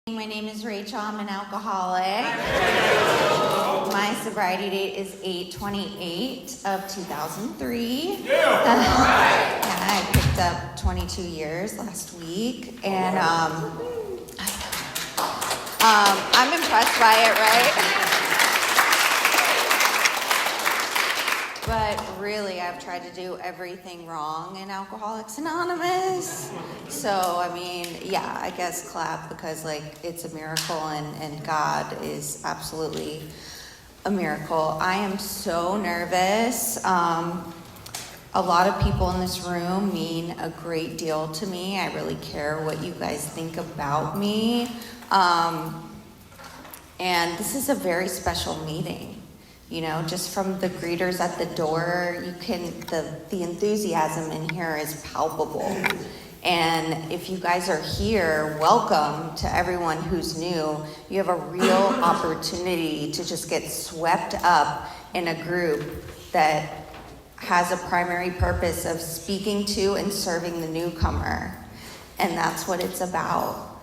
My name is Rachel. I'm an alcoholic. My sobriety date is 8/28 of 2003. I picked up 22 years last week, and I'm impressed by it, right? But really, I've tried to do everything wrong in Alcoholics Anonymous. So, I mean, yeah, I guess clap because, it's a miracle and God is absolutely a miracle. I am so nervous. A lot of people in this room mean a great deal to me. I really care what you guys think about me. And this is a very special meeting. Just from the greeters at the door, the enthusiasm in here is palpable. And if you guys are here, welcome to everyone who's new. You have a real opportunity to just get swept up in a group that has a primary purpose of speaking to and serving the newcomer. And that's what it's about.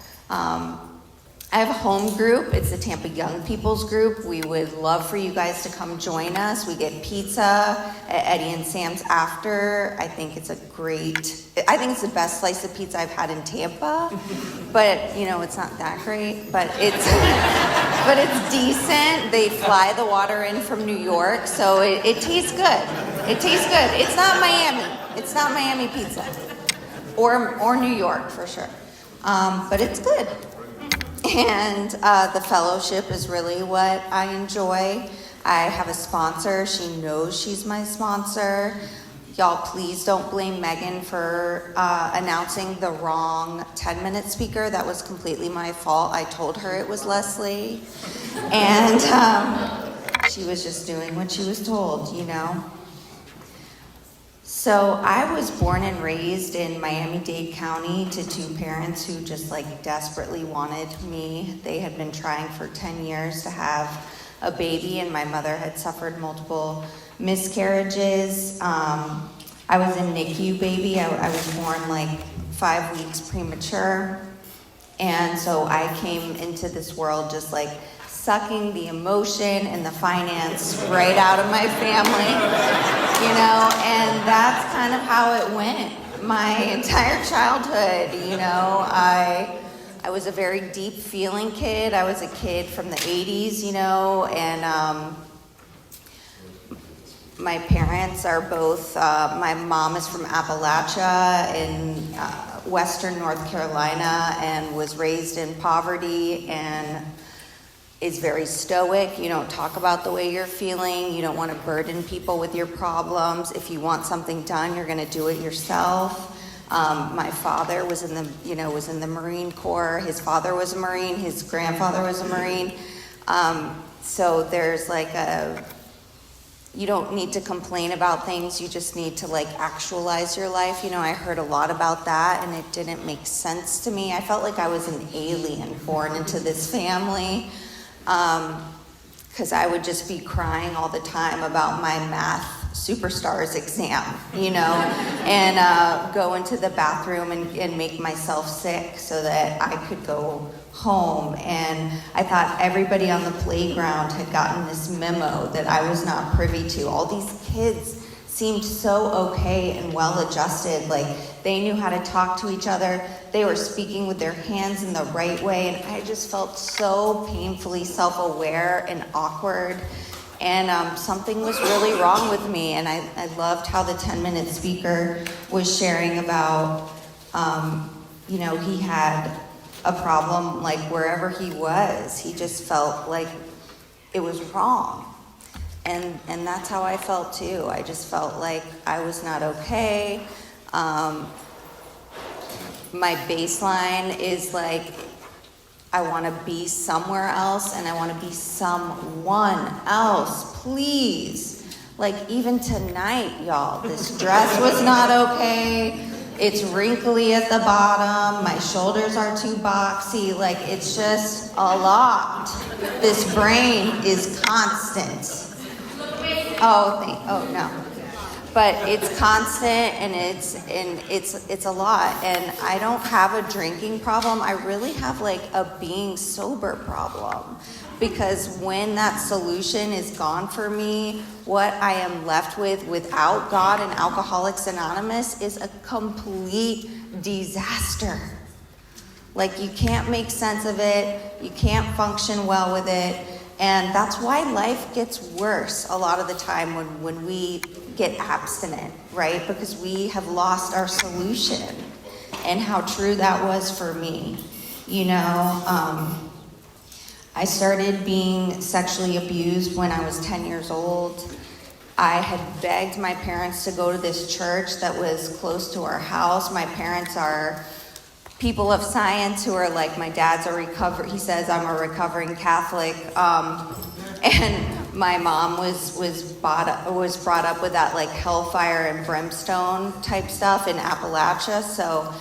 I have a home group. It's the Tampa Young People's Group. We would love for you guys to come join us. We get pizza at Eddie and Sam's after. I think it's the best slice of pizza I've had in Tampa. But, it's not that great. But it's decent. They fly the water in from New York, so it tastes good. It tastes good. It's not Miami. It's not Miami pizza. Or New York, for sure. But it's good. And the fellowship is really what I enjoy. I have a sponsor. She knows she's my sponsor. Y'all, please don't blame Megan for announcing the wrong 10-minute speaker. That was completely my fault. I told her it was Leslie. And she was just doing what she was told, So I was born and raised in Miami-Dade County to two parents who just desperately wanted me. They had been trying for 10 years to have a baby, and my mother had suffered multiple miscarriages. I was a NICU baby. I was born 5 weeks premature. And so I came into this world just sucking the emotion and the finance right out of my family, and that's kind of how it went my entire childhood. I was a very deep feeling kid. I was a kid from the 80s, and my parents are both, my mom is from Appalachia in western North Carolina and was raised in poverty and is very stoic. You don't talk about the way you're feeling. You don't want to burden people with your problems. If you want something done, you're going to do it yourself. My father was in the Marine Corps. His father was a Marine. His grandfather was a Marine. So there's you don't need to complain about things. You just need to actualize your life. I heard a lot about that and it didn't make sense to me. I felt like I was an alien born into this family. Because I would just be crying all the time about my math superstars exam, and go into the bathroom and make myself sick so that I could go home. And I thought everybody on the playground had gotten this memo that I was not privy to. All these kids seemed so okay and well-adjusted, they knew how to talk to each other. They were speaking with their hands in the right way, and I just felt so painfully self-aware and awkward, and something was really wrong with me. And I loved how the 10-minute speaker was sharing about, he had a problem wherever he was. He just felt like it was wrong. And that's how I felt too. I just felt like I was not okay. My baseline is I want to be somewhere else and I want to be someone else, please. Even tonight, y'all, this dress was not okay. It's wrinkly at the bottom. My shoulders are too boxy. It's just a lot. This brain is constant. Oh no. but it's constant, and it's a lot. And I don't have a drinking problem. I really have like a being sober problem, because when that solution is gone for me, what I am left with without God and Alcoholics Anonymous is a complete disaster. Like, you can't make sense of it, you can't function well with it, and that's why life gets worse a lot of the time when we get abstinent, right? Because we have lost our solution, and how true that was for me. You know, I started being sexually abused when I was 10 years old. I had begged my parents to go to this church that was close to our house. My parents are people of science who are like, my dad's he says I'm a recovering Catholic. And my mom was brought up with that like hellfire and brimstone type stuff in Appalachia. So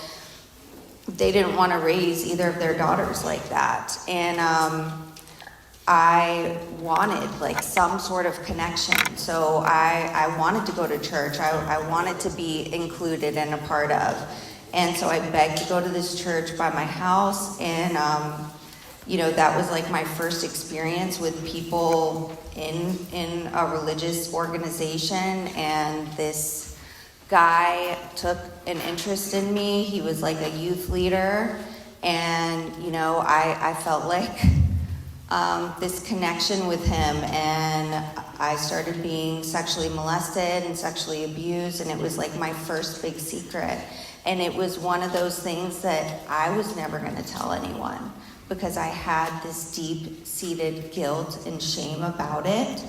they didn't want to raise either of their daughters like that. And I wanted like some sort of connection. So I wanted to go to church. I wanted to be included and a part of. And so I begged to go to this church by my house. And, you know, that was like my first experience with people in a religious organization. And this guy took an interest in me. He was like a youth leader. And, you know, I felt like this connection with him, and I started being sexually molested and sexually abused, and it was like my first big secret. And it was one of those things that I was never going to tell anyone, because I had this deep-seated guilt and shame about it.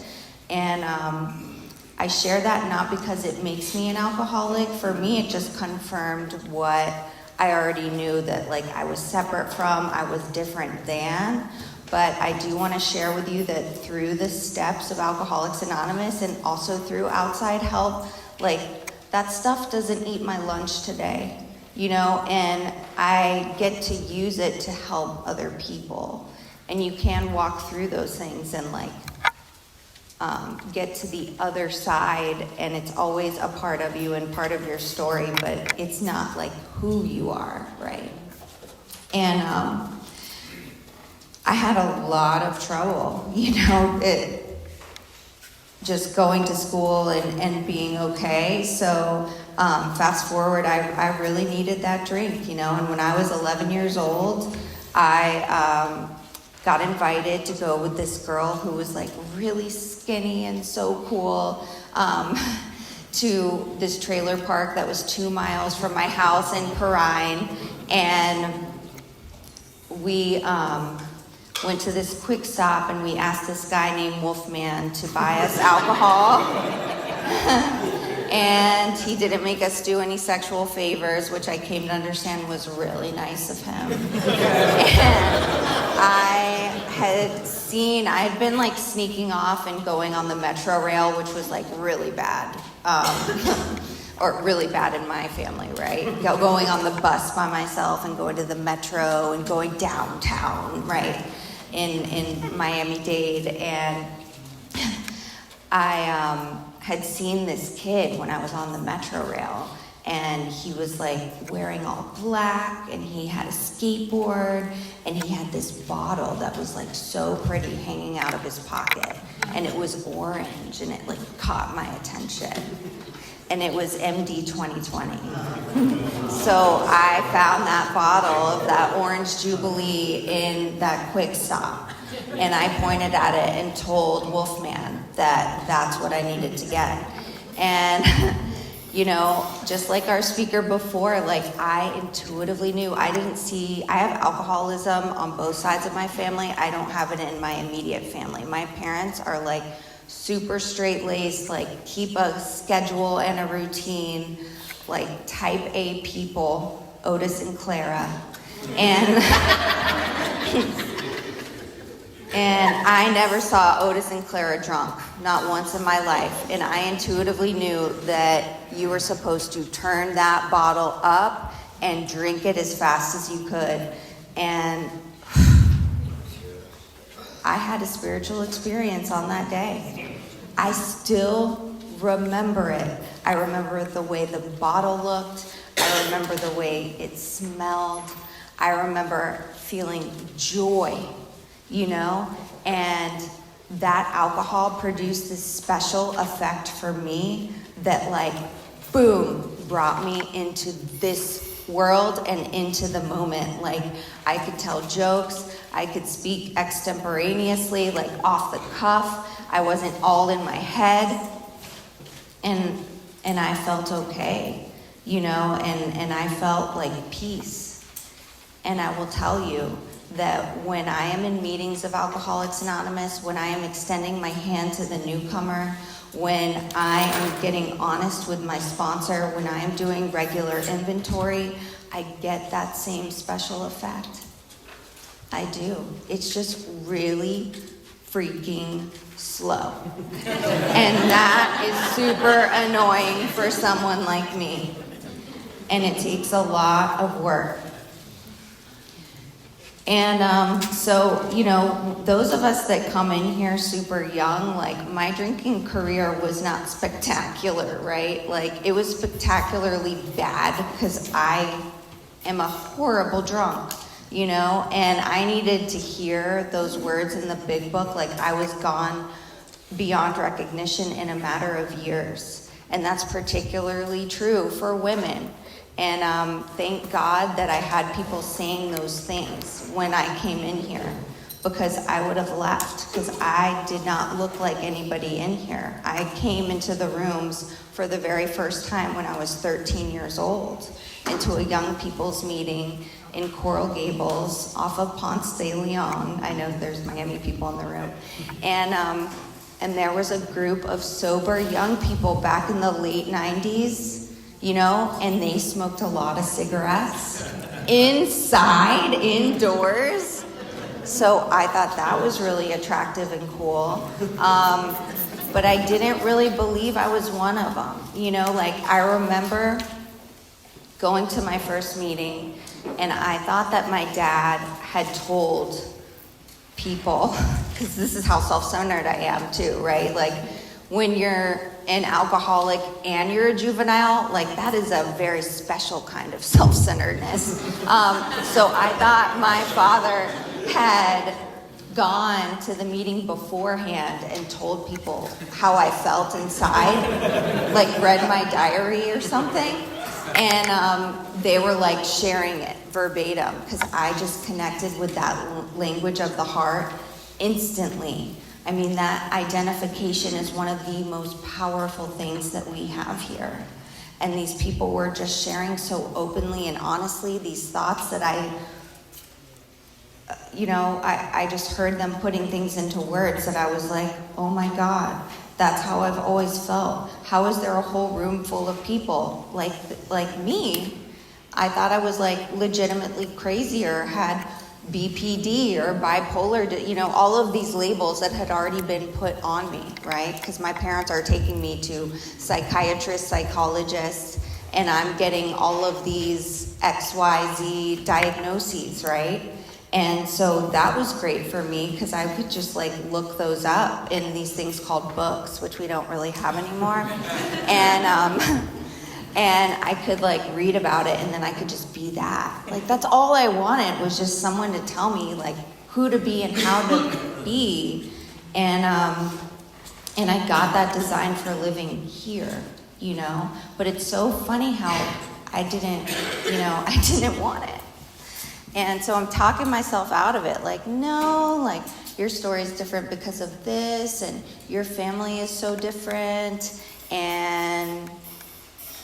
And I share that not because it makes me an alcoholic. For me, it just confirmed what I already knew, that like I was separate from, I was different than. But I do want to share with you that through the steps of Alcoholics Anonymous, and also through outside help, like, that stuff doesn't eat my lunch today, you know, and I get to use it to help other people. And you can walk through those things and like get to the other side, and it's always a part of you and part of your story, but it's not like who you are, right? And I had a lot of trouble, you know, just going to school and being okay. So fast forward, I really needed that drink, you know. And when I was 11 years old, I got invited to go with this girl who was like really skinny and so cool to this trailer park that was 2 miles from my house in Perrine. And we went to this quick stop, and we asked this guy named Wolfman to buy us alcohol. And he didn't make us do any sexual favors, which I came to understand was really nice of him. And I had been like sneaking off and going on the Metro Rail, which was like really bad. Or really bad in my family, right? Going on the bus by myself and going to the Metro and going downtown, right? In Miami-Dade. And I had seen this kid when I was on the Metro Rail, and he was like wearing all black, and he had a skateboard, and he had this bottle that was like so pretty hanging out of his pocket, and it was orange, and it like caught my attention. And it was MD 2020. So I found that bottle of that Orange Jubilee in that quick stop. And I pointed at it and told Wolfman that that's what I needed to get. And, you know, just like our speaker before, like I intuitively knew. I have alcoholism on both sides of my family. I don't have it in my immediate family. My parents are like super straight-laced, like keep a schedule and a routine, like type A people, Otis and Clara. And and I never saw Otis and Clara drunk, not once in my life. And I intuitively knew that you were supposed to turn that bottle up and drink it as fast as you could. And I had a spiritual experience on that day. I still remember it. I remember the way the bottle looked. I remember the way it smelled. I remember feeling joy, you know? And that alcohol produced this special effect for me that, like, boom, brought me into this world and into the moment. Like, I could tell jokes. I could speak extemporaneously, like off the cuff. I wasn't all in my head. And I felt okay, you know, and I felt like peace. And I will tell you that when I am in meetings of Alcoholics Anonymous, when I am extending my hand to the newcomer, when I am getting honest with my sponsor, when I am doing regular inventory, I get that same special effect. I do. It's just really freaking slow. And that is super annoying for someone like me. And it takes a lot of work. And so, you know, those of us that come in here super young, like, my drinking career was not spectacular, right? Like, it was spectacularly bad because I am a horrible drunk, you know? And I needed to hear those words in the big book, like, I was gone beyond recognition in a matter of years. And that's particularly true for women. And thank God that I had people saying those things when I came in here, because I would have left, because I did not look like anybody in here. I came into the rooms for the very first time when I was 13 years old, into a young people's meeting in Coral Gables off of Ponce de Leon. I know there's Miami people in the room. And there was a group of sober young people back in the late 90s, you know, and they smoked a lot of cigarettes inside, indoors. So I thought that was really attractive and cool. But I didn't really believe I was one of them. You know, like, I remember going to my first meeting, and I thought that my dad had told people, because this is how self-centered I am too, right? Like, when you're an alcoholic and you're a juvenile, like, that is a very special kind of self-centeredness. So I thought my father had gone to the meeting beforehand and told people how I felt inside, like read my diary or something. And they were like sharing it verbatim, because I just connected with that language of the heart instantly. I mean, that identification is one of the most powerful things that we have here. And these people were just sharing so openly and honestly these thoughts that I just heard them putting things into words that I was like, oh my God, that's how I've always felt. How is there a whole room full of people like me? I thought I was like legitimately crazy or had BPD or bipolar, you know, all of these labels that had already been put on me, right? Because my parents are taking me to psychiatrists, psychologists, and I'm getting all of these XYZ diagnoses, right? And so that was great for me, because I could just like look those up in these things called books, which we don't really have anymore. And I could like read about it, and then I could just be that. Like, that's all I wanted, was just someone to tell me like who to be and how to be. And I got that design for living here, you know. But it's so funny how I didn't want it. And so I'm talking myself out of it, like, no, like, your story is different because of this, and your family is so different, and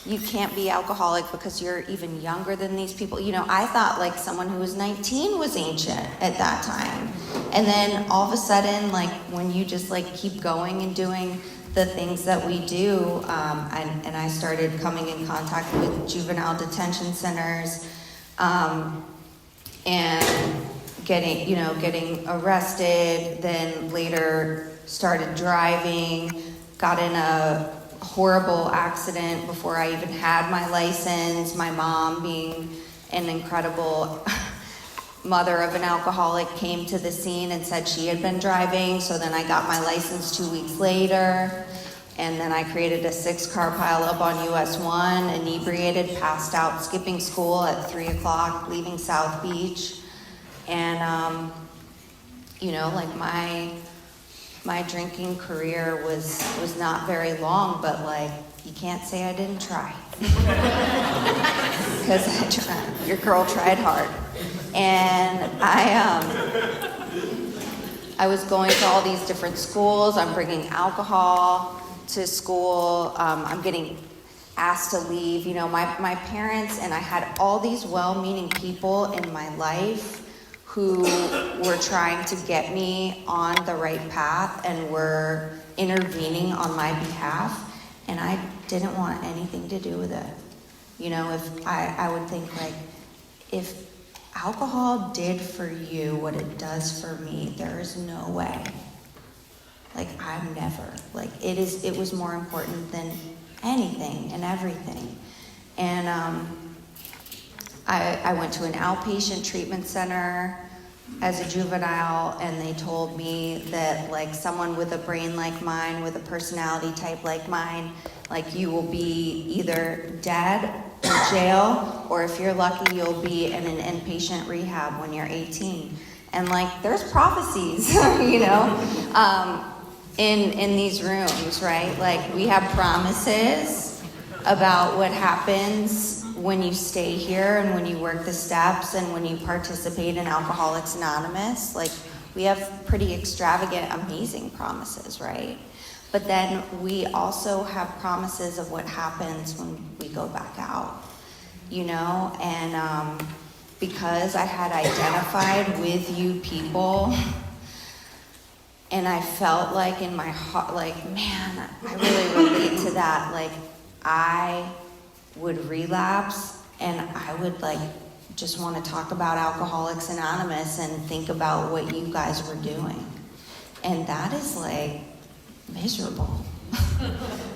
you can't be alcoholic because you're even younger than these people. You know, I thought like someone who was 19 was ancient at that time. And then all of a sudden, like, when you just like keep going and doing the things that we do, and I started coming in contact with juvenile detention centers, and getting arrested, then later started driving, got in a horrible accident before I even had my license. My mom, being an incredible mother of an alcoholic, came to the scene and said she had been driving, so then I got my license 2 weeks later. And then I created a 6-car pileup on US 1, inebriated, passed out, skipping school at 3 o'clock, leaving South Beach. And, like my drinking career was not very long, but like, you can't say I didn't try. Because I tried. Your girl tried hard. And I was going to all these different schools. I'm bringing alcohol to school. I'm getting asked to leave. My parents, and I had all these well-meaning people in my life who were trying to get me on the right path and were intervening on my behalf, and I didn't want anything to do with it. If I would think, like, if alcohol did for you what it does for me, there is no way. Like, I'm never. Like, it was more important than anything and everything. And I went to an outpatient treatment center as a juvenile, and they told me that, like, someone with a brain like mine, with a personality type like mine, like, you will be either dead in jail, or if you're lucky, you'll be in an inpatient rehab when you're 18. And, like, there's prophecies, in these rooms, right? Like, we have promises about what happens when you stay here and when you work the steps and when you participate in Alcoholics Anonymous. Like, we have pretty extravagant, amazing promises, right? But then we also have promises of what happens when we go back out, and because I had identified with you people, and I felt like in my heart, like, man, I really relate to that. Like, I would relapse, and I would, like, just want to talk about Alcoholics Anonymous and think about what you guys were doing. And that is, like, miserable.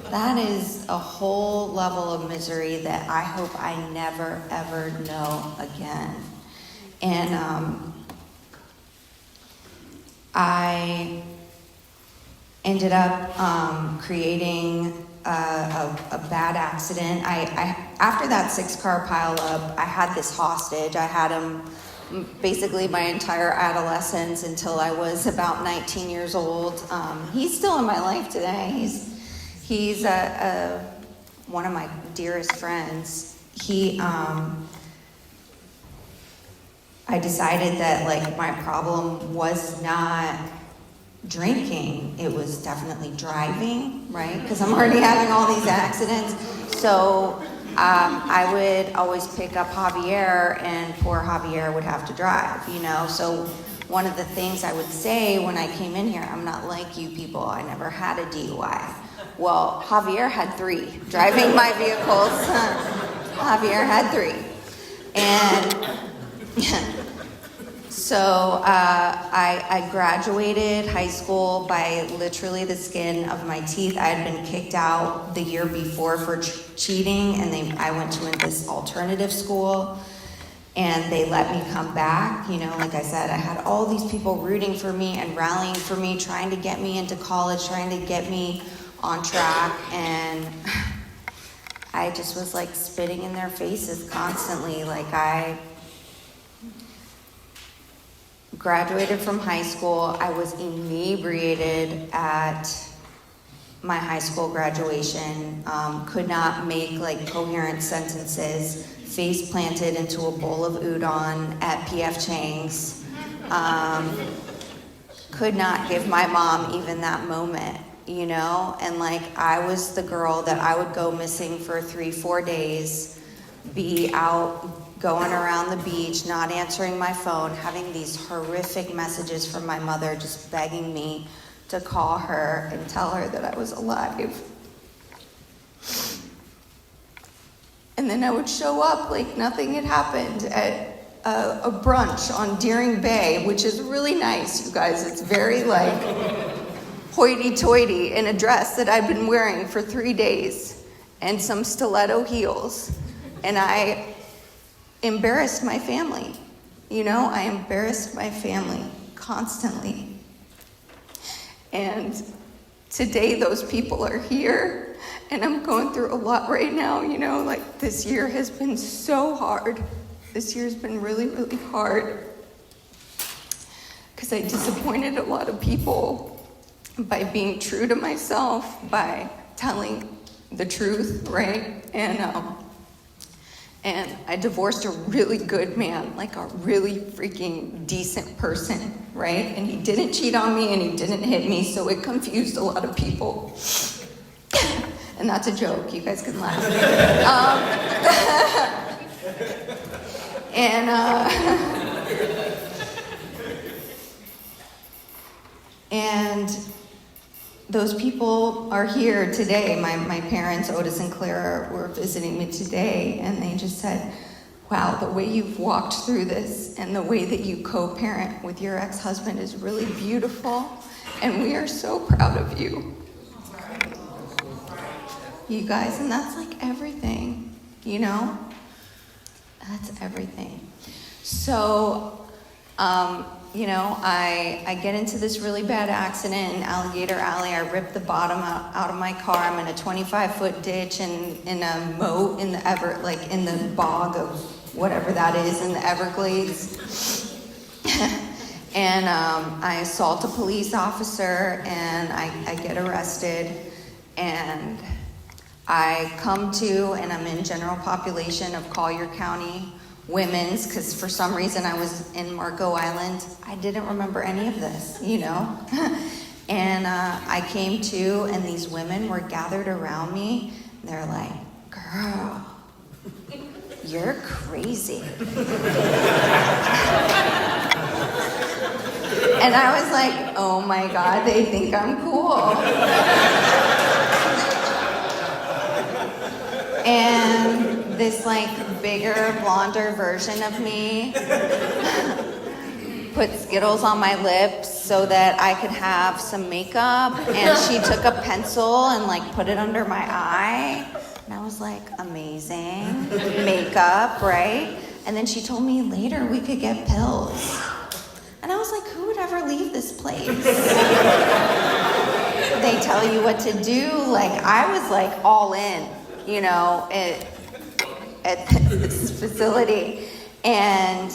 That is a whole level of misery that I hope I never, ever know again. And I ended up creating a bad accident. I after that 6-car pileup, I had this hostage. I had him basically my entire adolescence until I was about 19 years old. He's still in my life today. He's one of my dearest friends. I decided that, like, my problem was not drinking, it was definitely driving, right? Because I'm already having all these accidents. So I would always pick up Javier, and poor Javier would have to drive, So one of the things I would say when I came in here, I'm not like you people, I never had a DUI. Well, Javier had 3. Driving my vehicles, Javier had 3. And so I graduated high school by literally the skin of my teeth. I had been kicked out the year before for cheating, and I went to this alternative school, and they let me come back. Like I said, I had all these people rooting for me and rallying for me, trying to get me into college, trying to get me on track, and I just was, like, spitting in their faces constantly. Like, I graduated from high school. I was inebriated at my high school graduation, could not make, like, coherent sentences, face planted into a bowl of udon at P.F. Chang's, could not give my mom even that moment, and, like, I was the girl that I would go missing for 3-4 days, be out going around the beach, not answering my phone, having these horrific messages from my mother just begging me to call her and tell her that I was alive. And then I would show up like nothing had happened at a brunch on Deering Bay, which is really nice, you guys. It's very, like, hoity-toity, in a dress that I'd been wearing for 3 days and some stiletto heels. And I embarrassed my family. I embarrassed my family constantly. And today those people are here, and I'm going through a lot right now, like this year has been so hard. This year's been really, really hard because I disappointed a lot of people by being true to myself, by telling the truth, right? And I divorced a really good man, like a really freaking decent person, right? And he didn't cheat on me and he didn't hit me, so it confused a lot of people. And that's a joke, you guys can laugh. And those people are here today. My parents, Otis and Clara, were visiting me today, and they just said, wow, the way you've walked through this and the way that you co-parent with your ex-husband is really beautiful, and we are so proud of you. You guys, and that's like everything, That's everything. So, I get into this really bad accident in Alligator Alley. I ripped the bottom out of my car. I'm in a 25-foot ditch and in a moat in the in the bog of whatever that is in the Everglades. And I assault a police officer, and I get arrested, and I come to, and I'm in general population of Collier County Women's, because for some reason I was in Marco Island. I didn't remember any of this, And I came to, and these women were gathered around me. And they're like, girl, you're crazy. And I was like, oh my God, they think I'm cool. And this bigger, blonder version of me put Skittles on my lips so that I could have some makeup. And she took a pencil and put it under my eye. And I was like, amazing. Makeup, right? And then she told me later we could get pills. And I was like, who would ever leave this place? They tell you what to do. I was all in, at this facility. And,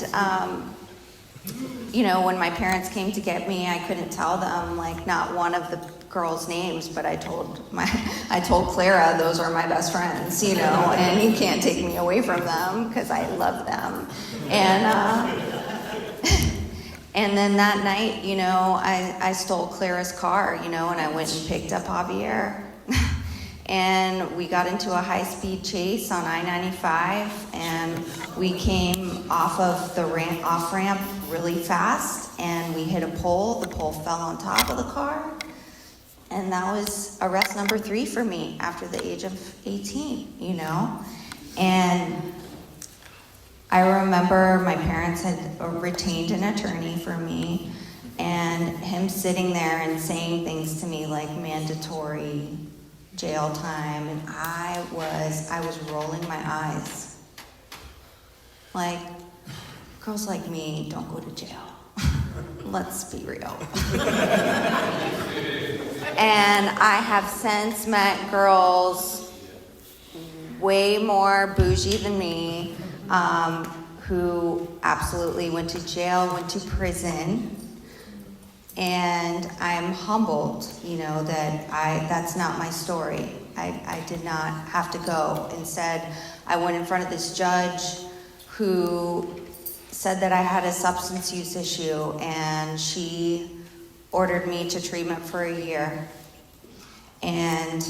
when my parents came to get me, I couldn't tell them, not one of the girls' names, but I told Clara those are my best friends, and you can't take me away from them because I love them. And then that night, I stole Clara's car, and I went and picked up Javier. And we got into a high-speed chase on I-95, and we came off of the off-ramp really fast, and we hit a pole. The pole fell on top of the car, and that was arrest number 3 for me after the age of 18, And I remember my parents had retained an attorney for me, and him sitting there and saying things to me like mandatory jail time, and I was rolling my eyes. Girls like me don't go to jail. Let's be real. And I have since met girls way more bougie than me, who absolutely went to jail, went to prison. And I'm humbled, that that's not my story. I did not have to go. Instead, I went in front of this judge who said that I had a substance use issue, and she ordered me to treatment for a year. And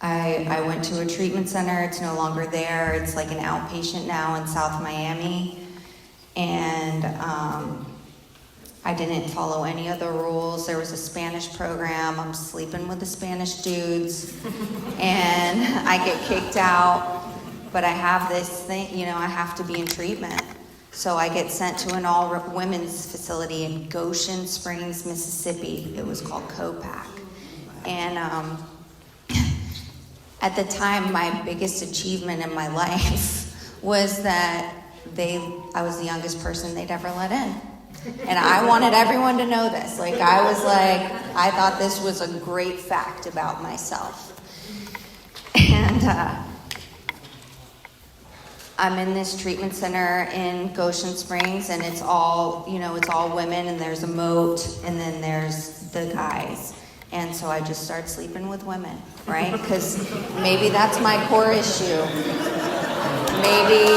I went to a treatment center. It's no longer there. It's an outpatient now in South Miami. And I didn't follow any of the rules. There was a Spanish program. I'm sleeping with the Spanish dudes. And I get kicked out. But I have this thing, I have to be in treatment. So I get sent to an all-women's facility in Goshen Springs, Mississippi. It was called COPAC. And at the time, my biggest achievement in my life was that I was the youngest person they'd ever let in. And I wanted everyone to know this. Like, I thought this was a great fact about myself. And I'm in this treatment center in Goshen Springs, and it's all women, and there's a moat, and then there's the guys. And so I just start sleeping with women, right? Because maybe that's my core issue. Maybe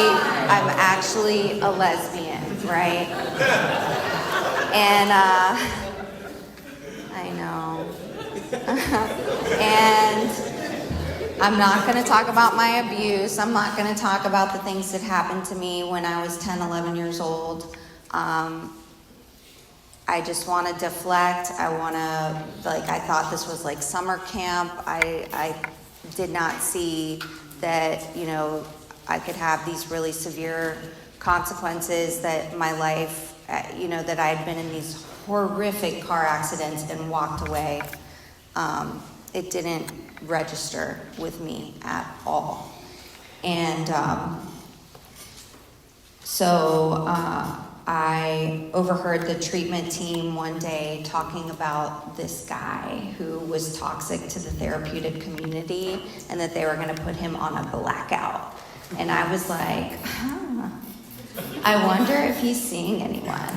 I'm actually a lesbian, right? And I know. And I'm not going to talk about my abuse. I'm not going to talk about the things that happened to me when I was 10, 11 years old. I just want to deflect. I thought this was like summer camp. I did not see that, I could have these really severe consequences, that my life, that I had been in these horrific car accidents and walked away. It didn't register with me at all. And so I overheard the treatment team one day talking about this guy who was toxic to the therapeutic community, and that they were going to put him on a blackout. And I was like, I wonder if he's seeing anyone.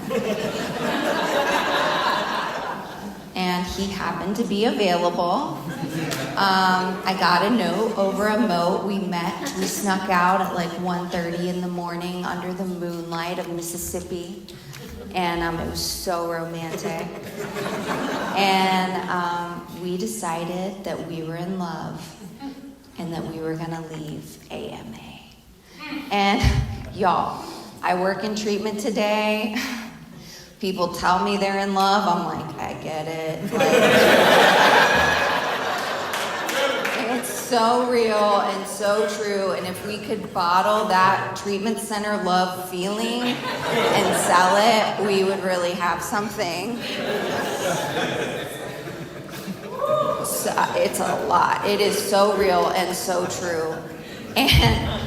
And he happened to be available. I got a note over a moat. We met. We snuck out at like 1:30 in the morning under the moonlight of Mississippi. And it was so romantic. And we decided that we were in love and that we were going to leave AMA. And y'all, I work in treatment today. People tell me they're in love. I'm like, I get it. It's so real and so true. And if we could bottle that treatment center love feeling and sell it, we would really have something. So, it's a lot. It is so real and so true. And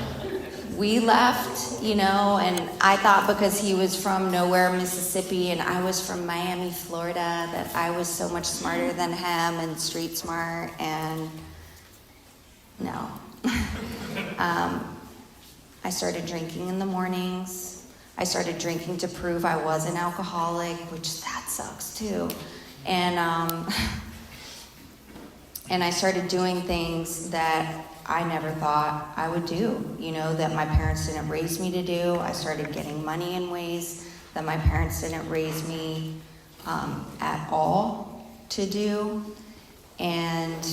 we left, and I thought because he was from nowhere, Mississippi, and I was from Miami, Florida, that I was so much smarter than him and street smart, and no. I started drinking in the mornings. I started drinking to prove I was an alcoholic, which that sucks too. And I started doing things that I never thought I would do, that my parents didn't raise me to do. I started getting money in ways that my parents didn't raise me at all to do. And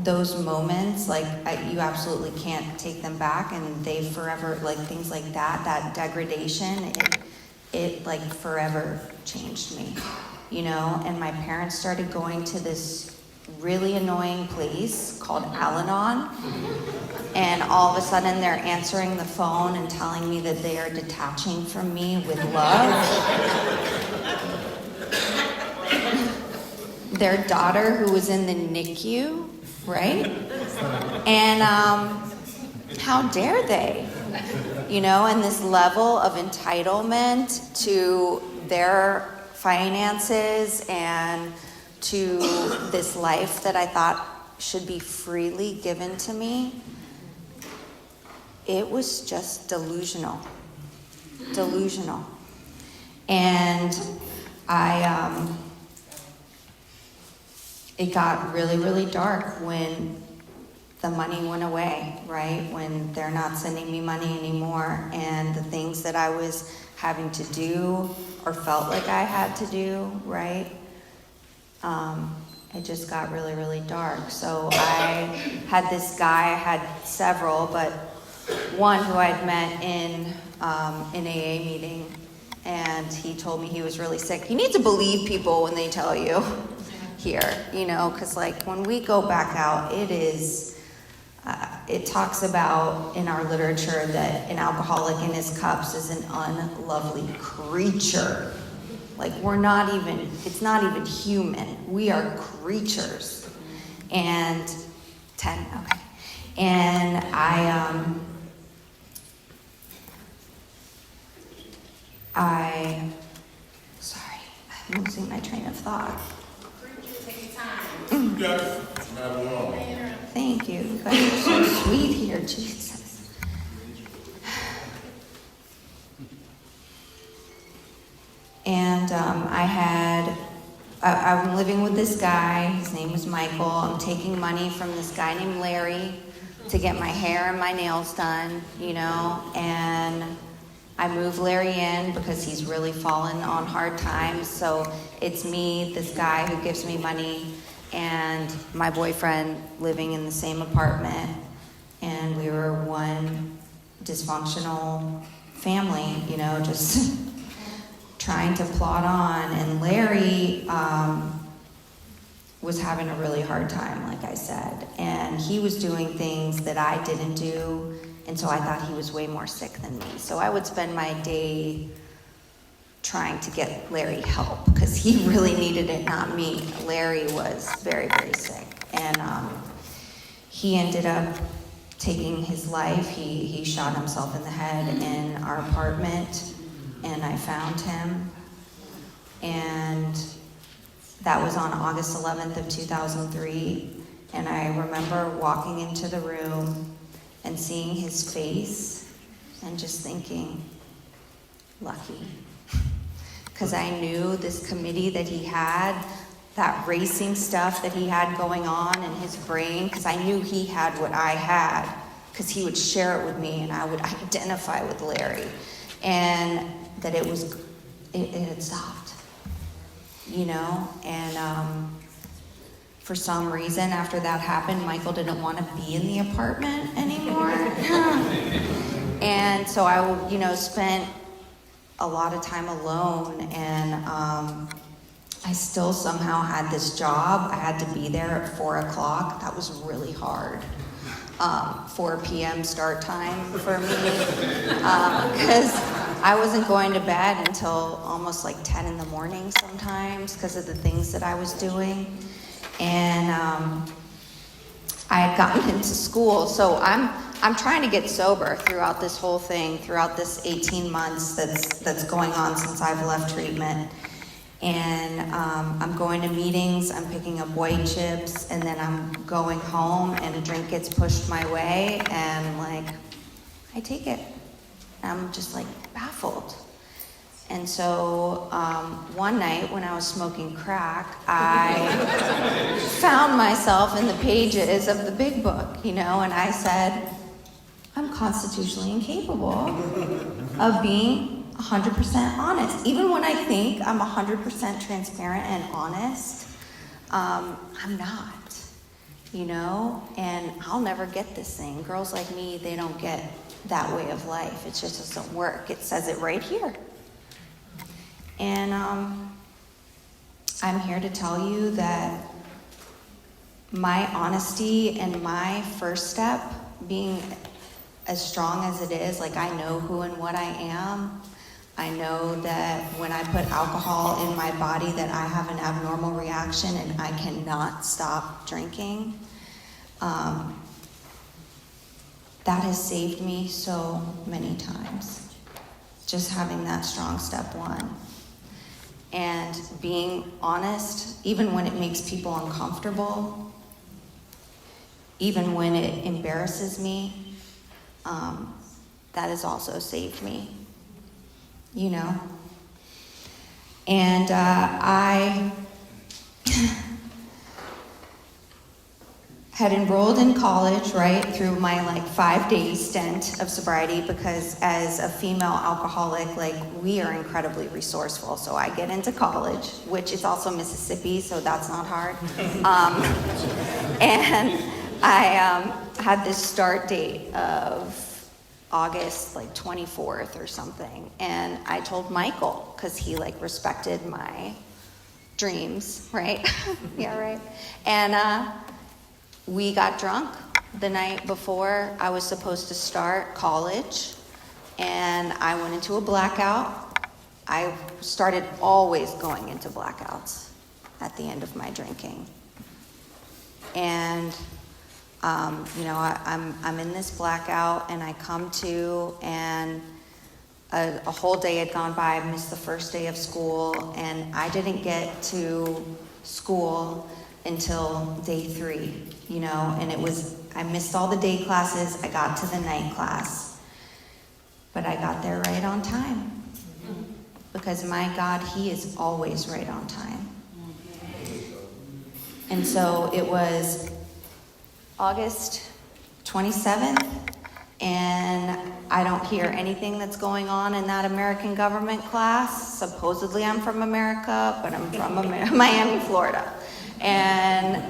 those moments, you absolutely can't take them back, and they forever, things like that degradation, it forever changed me. And my parents started going to this really annoying place called Al-Anon, and all of a sudden they're answering the phone and telling me that they are detaching from me with love. Their daughter, who was in the NICU, right? And how dare they? And this level of entitlement to their finances and to this life that I thought should be freely given to me, it was just delusional. And it got really, really dark when the money went away, right? When they're not sending me money anymore, and the things that I was having to do or felt like I had to do, right? It just got really, really dark. So I had this guy, I had several, but one who I'd met in an AA meeting, and he told me he was really sick. You need to believe people when they tell you here, because when we go back out, it talks about in our literature that an alcoholic in his cups is an unlovely creature. It's not even human. We are creatures. And 10, okay. And Sorry, I'm losing my train of thought. Take your time. Yes, not long. Thank you. You guys are so sweet here, Jesus. And I'm living with this guy. His name is Michael. I'm taking money from this guy named Larry to get my hair and my nails done, and I moved Larry in because he's really fallen on hard times. So it's me, this guy who gives me money, and my boyfriend living in the same apartment. And we were one dysfunctional family, just trying to plod on. And Larry was having a really hard time, like I said. And he was doing things that I didn't do. And so I thought he was way more sick than me. So I would spend my day trying to get Larry help because he really needed it, not me. Larry was very, very sick. And he ended up taking his life. He shot himself in the head in our apartment, and I found him. And that was on August 11th of 2003. And I remember walking into the room and seeing his face and just thinking, lucky. Because I knew this committee that he had, that racing stuff that he had going on in his brain, because I knew he had what I had, because he would share it with me and I would identify with Larry. And that it had stopped, and for some reason, after that happened, Michael didn't want to be in the apartment anymore. And so I, spent a lot of time alone, and I still somehow had this job. I had to be there at 4 o'clock. That was really hard. 4 p.m. start time for me, because I wasn't going to bed until almost like 10 in the morning sometimes because of the things that I was doing. And I had gotten into school, so I'm trying to get sober throughout this whole thing, throughout this 18 months that's going on since I've left treatment. And I'm going to meetings, I'm picking up white chips, and then I'm going home and a drink gets pushed my way, and I take it. I'm just baffled. And so one night when I was smoking crack, I found myself in the pages of the big book, and I said, I'm constitutionally incapable of being 100% honest. Even when I think I'm 100% transparent and honest, I'm not, and I'll never get this thing. Girls like me, they don't get that way of life. It just doesn't work. It says it right here. And I'm here to tell you that my honesty and my first step, being as strong as it is, I know who and what I am. I know that when I put alcohol in my body that I have an abnormal reaction and I cannot stop drinking. That has saved me so many times. Just having that strong step one. And being honest, even when it makes people uncomfortable, even when it embarrasses me, that has also saved me, And I had enrolled in college, right, through my 5-day stint of sobriety, because as a female alcoholic, we are incredibly resourceful. So I get into college, which is also Mississippi, so that's not hard. And I had this start date of August 24th or something. And I told Michael, because he respected my dreams, right? Yeah, right. And we got drunk the night before I was supposed to start college, and I went into a blackout. I started always going into blackouts at the end of my drinking. And, I'm in this blackout, and I come to, and a whole day had gone by. I missed the first day of school, and I didn't get to school until day 3, and I missed all the day classes. I got to the night class, but I got there right on time, because my God, He is always right on time. And so it was August 27th, and I don't hear anything that's going on in that American government class. Supposedly I'm from America, but I'm from Miami, Florida. And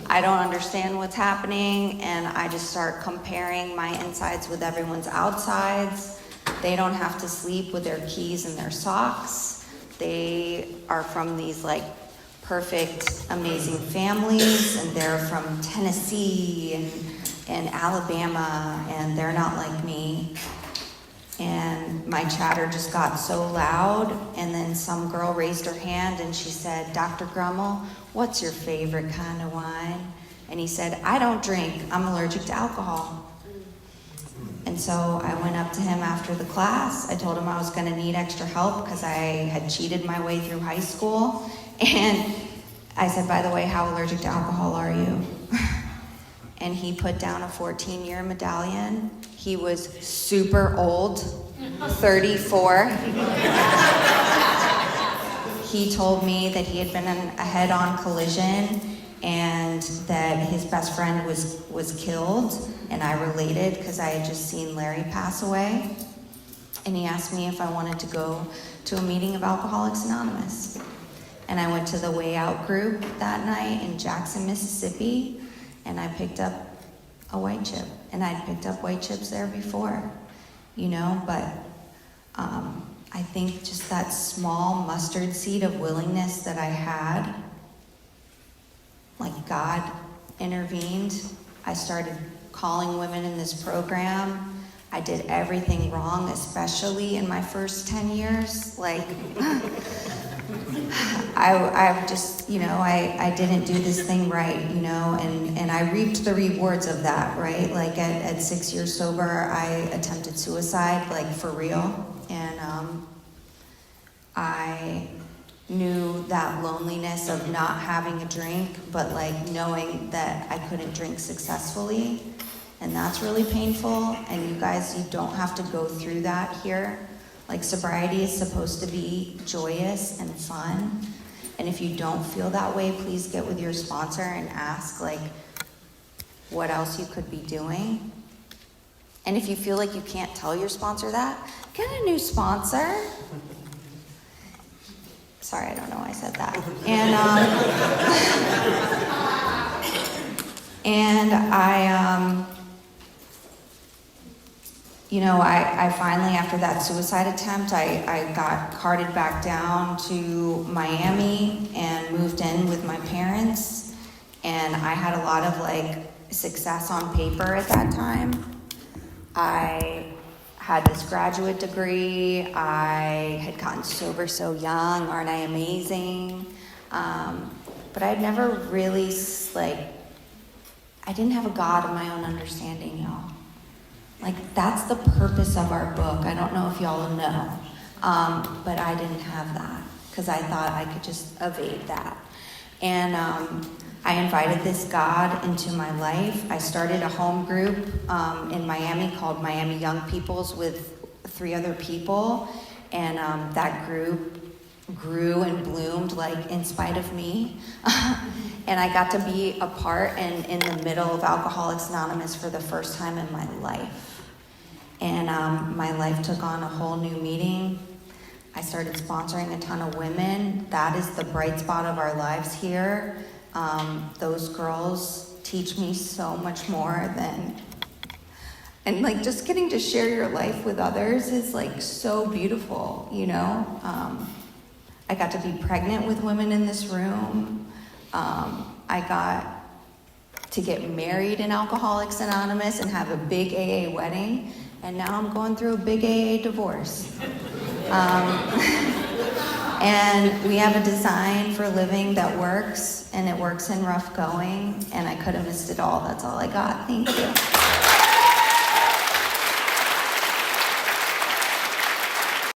I don't understand what's happening, and I just start comparing my insides with everyone's outsides. They don't have to sleep with their keys in their socks. They are from these perfect, amazing families, and they're from Tennessee and Alabama, and they're not like me. And my chatter just got so loud, and then some girl raised her hand and she said, "Dr. Grummel, what's your favorite kind of wine?" And he said, "I don't drink, I'm allergic to alcohol." And so I went up to him after the class. I told him I was gonna need extra help because I had cheated my way through high school. And I said, "By the way, how allergic to alcohol are you?" And he put down a 14-year medallion. He was super old, 34. He told me that he had been in a head-on collision and that his best friend was killed, and I related because I had just seen Larry pass away. And he asked me if I wanted to go to a meeting of Alcoholics Anonymous. And I went to the Way Out group that night in Jackson, Mississippi, and I picked up a white chip. And I'd picked up white chips there before, but I think just that small mustard seed of willingness that I had, God intervened. I started calling women in this program. I did everything wrong, especially in my first 10 years. I just, I didn't do this thing right, and I reaped the rewards of that, right? At 6 years sober, I attempted suicide, for real. And I knew that loneliness of not having a drink, but knowing that I couldn't drink successfully. And that's really painful. And you guys, you don't have to go through that here. Sobriety is supposed to be joyous and fun. And if you don't feel that way, please get with your sponsor and ask, what else you could be doing. And if you feel like you can't tell your sponsor that, get a new sponsor. Sorry, I don't know why I said that. And I finally, after that suicide attempt, I got carted back down to Miami and moved in with my parents. And I had a lot of success on paper at that time. I had this graduate degree. I had gotten sober so young. Aren't I amazing? But I'd never really, I didn't have a God of my own understanding, y'all. That's the purpose of our book. I don't know if y'all know, but I didn't have that because I thought I could just evade that. And I invited this God into my life. I started a home group in Miami called Miami Young Peoples with 3 other people. And that group grew and bloomed in spite of me. And I got to be a part and in the middle of Alcoholics Anonymous for the first time in my life. And my life took on a whole new meaning. I started sponsoring a ton of women. That is the bright spot of our lives here. Those girls teach me so much more than, and just getting to share your life with others is so beautiful, I got to be pregnant with women in this room. I got to get married in Alcoholics Anonymous and have a big AA wedding. And now I'm going through a big AA divorce. And we have a design for living that works, and it works in rough going, and I could have missed it all. That's all I got. Thank you.